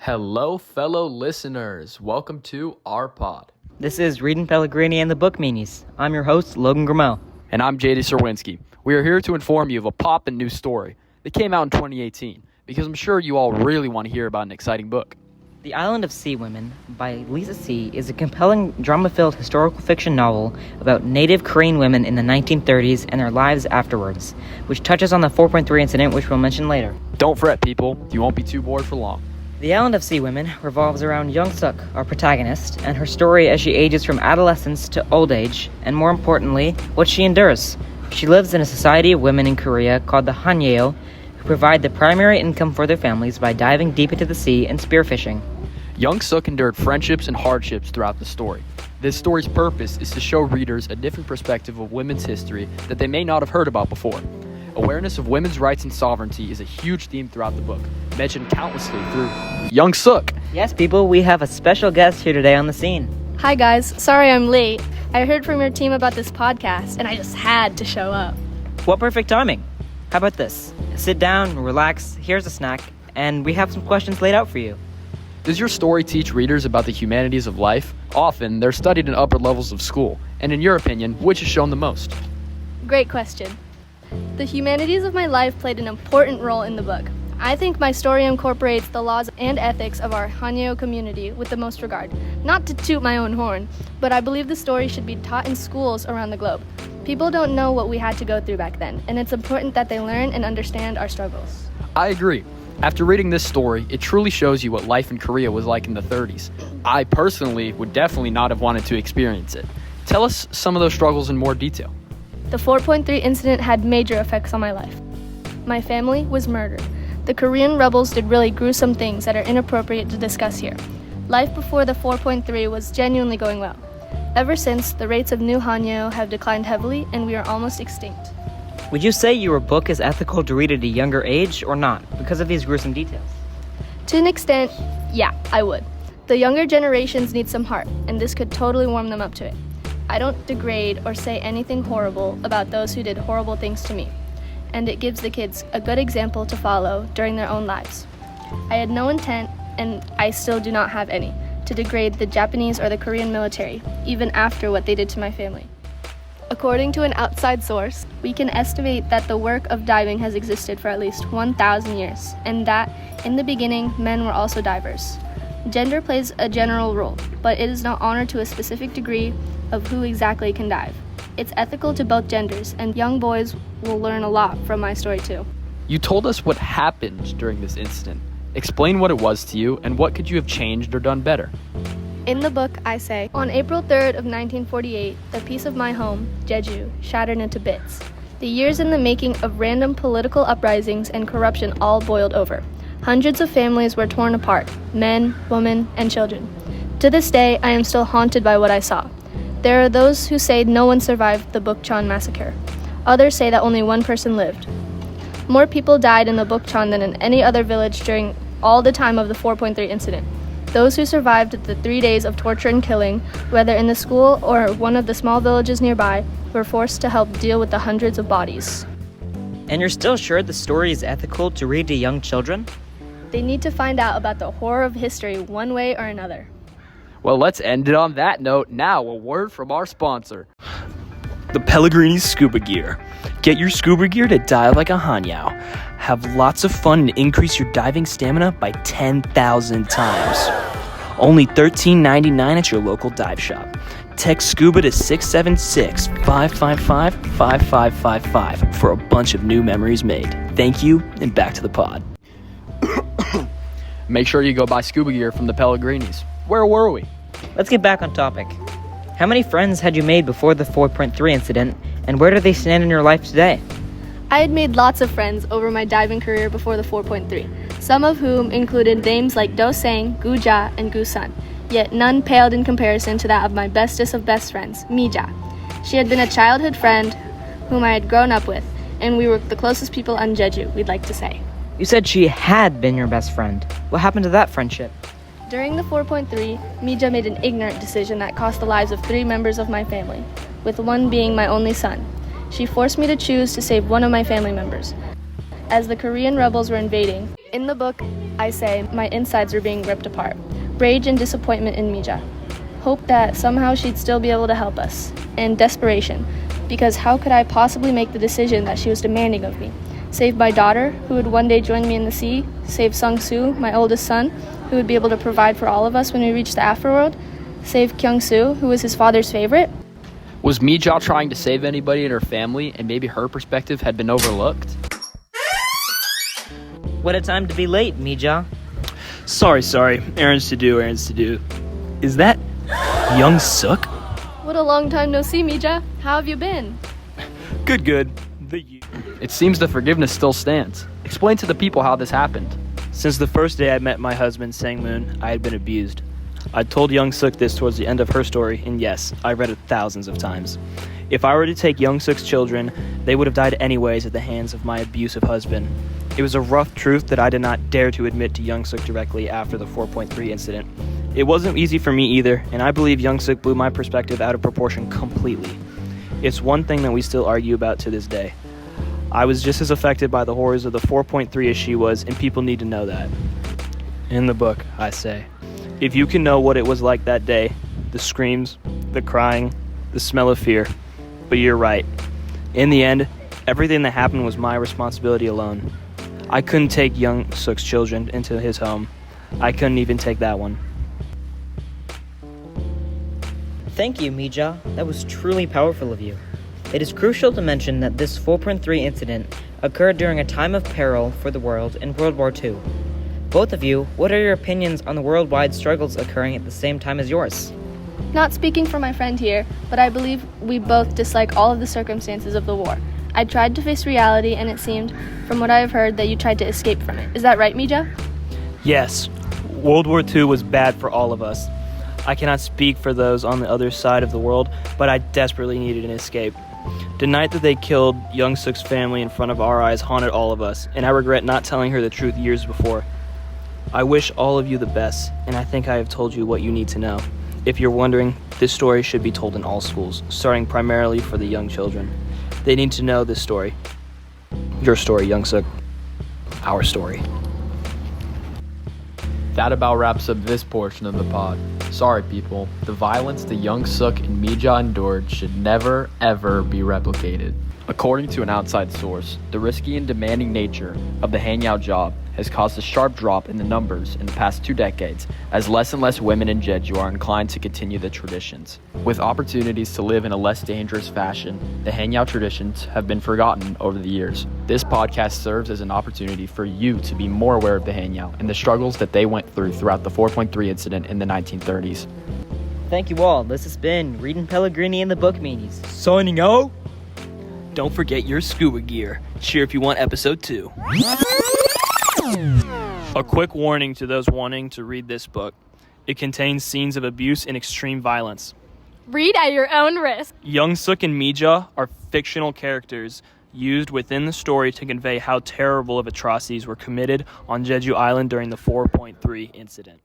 Hello, fellow listeners. Welcome to our pod. This is Reiden, Pellegrini, and the Book Meanies. I'm your host, Logan Grimaud. And I'm Czerwinski. We are here to inform you of a poppin' new story that came out in 2018, because I'm sure you all really want to hear about an exciting book. The Island of Sea Women by Lisa C. is a compelling, drama-filled historical fiction novel about native Korean women in the 1930s and their lives afterwards, which touches on the 4.3 incident, which we'll mention later. Don't fret, people. You won't be too bored for long. The Island of Sea Women revolves around Young-Sook, our protagonist, and her story as she ages from adolescence to old age, and more importantly, what she endures. She lives in a society of women in Korea called the Hanyeo, who provide the primary income for their families by diving deep into the sea and spearfishing. Young-Sook endured friendships and hardships throughout the story. This story's purpose is to show readers a different perspective of women's history that they may not have heard about before. Awareness of women's rights and sovereignty is a huge theme throughout the book, mentioned countlessly through Young-Sook. Yes, people, we have a special guest here today on the scene. Hi guys, sorry I'm late. I heard from your team about this podcast and I just had to show up. What perfect timing. How about this? Sit down, relax, here's a snack, and we have some questions laid out for you. Does your story teach readers about the humanities of life? Often, they're studied in upper levels of school, and in your opinion, which is shown the most? Great question. The humanities of my life played an important role in the book. I think my story incorporates the laws and ethics of our Hanyeo community with the most regard. Not to toot my own horn, but I believe the story should be taught in schools around the globe. People don't know what we had to go through back then, and it's important that they learn and understand our struggles. I agree. After reading this story, it truly shows you what life in Korea was like in the 30s. I personally would definitely not have wanted to experience it. Tell us some of those struggles in more detail. The 4.3 incident had major effects on my life. My family was murdered. The Korean rebels did really gruesome things that are inappropriate to discuss here. Life before the 4.3 was genuinely going well. Ever since, the rates of new Hanyeo have declined heavily and we are almost extinct. Would you say your book is ethical to read at a younger age or not, because of these gruesome details? To an extent, yeah, I would. The younger generations need some heart, and this could totally warm them up to it. I don't degrade or say anything horrible about those who did horrible things to me, and it gives the kids a good example to follow during their own lives. I had no intent, and I still do not have any, to degrade the Japanese or the Korean military, even after what they did to my family. According to an outside source, we can estimate that the work of diving has existed for at least 1,000 years, and that, in the beginning, men were also divers. Gender plays a general role, but it is not honored to a specific degree of who exactly can dive. It's ethical to both genders, and young boys will learn a lot from my story too. You told us what happened during this incident. Explain what it was to you, and what could you have changed or done better? In the book, I say, on April 3rd of 1948, the piece of my home, Jeju, shattered into bits. The years in the making of random political uprisings and corruption all boiled over. Hundreds of families were torn apart, men, women, and children. To this day, I am still haunted by what I saw. There are those who say no one survived the Bukchon massacre. Others say that only one person lived. More people died in the Bukchon than in any other village during all the time of the 4.3 incident. Those who survived the 3 days of torture and killing, whether in the school or one of the small villages nearby, were forced to help deal with the hundreds of bodies. And you're still sure the story is ethical to read to young children? They need to find out about the horror of history one way or another. Well, let's end it on that note. Now, a word from our sponsor. The Pellegrini Scuba Gear. Get your scuba gear to dive like a Hanyeo. Have lots of fun and increase your diving stamina by 10,000 times. Only $13.99 at your local dive shop. Text SCUBA to 676-555-5555 for a bunch of new memories made. Thank you, and back to the pod. Make sure you go buy scuba gear from the Pellegrinis. Where were we? Let's get back on topic. How many friends had you made before the 4.3 incident, and where do they stand in your life today? I had made lots of friends over my diving career before the 4.3, some of whom included names like Do Sang, Gu Ja, and Gu Sun, yet none paled in comparison to that of my bestest of best friends, Mi Ja. She had been a childhood friend whom I had grown up with, and we were the closest people on Jeju, we'd like to say. You said she had been your best friend. What happened to that friendship? During the 4.3, Mija made an ignorant decision that cost the lives of 3 members of my family, with one being my only son. She forced me to choose to save one of my family members, as the Korean rebels were invading. In the book, I say, my insides were being ripped apart. Rage and disappointment in Mija. Hope that somehow she'd still be able to help us. And desperation, because how could I possibly make the decision that she was demanding of me? Save my daughter, who would one day join me in the sea. Save Sung-soo, my oldest son, who would be able to provide for all of us when we reach the afterworld. Save Kyung-soo, who was his father's favorite. Was Mija trying to save anybody in her family, and maybe her perspective had been overlooked? What a time to be late, Mija. Sorry. Errands to do. Is that Young-Sook? What a long time no see, Mija. How have you been? Good. It seems the forgiveness still stands. Explain to the people how this happened. Since the first day I met my husband, Sang-moon, I had been abused. I told Young-Sook this towards the end of her story, and yes, I read it thousands of times. If I were to take Young-Sook's children, they would have died anyways at the hands of my abusive husband. It was a rough truth that I did not dare to admit to Young-Sook directly after the 4.3 incident. It wasn't easy for me either, and I believe Young-Sook blew my perspective out of proportion completely. It's one thing that we still argue about to this day. I was just as affected by the horrors of the 4.3 as she was, and people need to know that. In the book, I say, if you can know what it was like that day, the screams, the crying, the smell of fear. But you're right. In the end, everything that happened was my responsibility alone. I couldn't take Young-Sook's children into his home. I couldn't even take that one. Thank you, Mija. That was truly powerful of you. It is crucial to mention that this 4.3 incident occurred during a time of peril for the world in World War II. Both of you, what are your opinions on the worldwide struggles occurring at the same time as yours? Not speaking for my friend here, but I believe we both dislike all of the circumstances of the war. I tried to face reality, and it seemed, from what I have heard, that you tried to escape from it. Is that right, Mija? Yes, World War II was bad for all of us. I cannot speak for those on the other side of the world, but I desperately needed an escape. The night that they killed Young-Sook's family in front of our eyes haunted all of us, and I regret not telling her the truth years before. I wish all of you the best, and I think I have told you what you need to know. If you're wondering, this story should be told in all schools, starting primarily for the young children. They need to know this story. Your story, Young-Sook. Our story. That about wraps up this portion of the pod. Sorry, people. The violence that Young-Sook and Mija endured should never, ever be replicated. According to an outside source, the risky and demanding nature of the hangout job has caused a sharp drop in the numbers in the past 2 decades, as less and less women in Jeju are inclined to continue the traditions. With opportunities to live in a less dangerous fashion, the hangout traditions have been forgotten over the years. This podcast serves as an opportunity for you to be more aware of the hangout and the struggles that they went through throughout the 4.3 incident in the 1930s. Thank you all. This has been Reiden, Pellegrini, and the Bookmeanies. Signing out. Don't forget your scuba gear. Cheer if you want episode 2. A quick warning to those wanting to read this book. It contains scenes of abuse and extreme violence. Read at your own risk. Young-Sook and Mija are fictional characters used within the story to convey how terrible of atrocities were committed on Jeju Island during the 4.3 incident.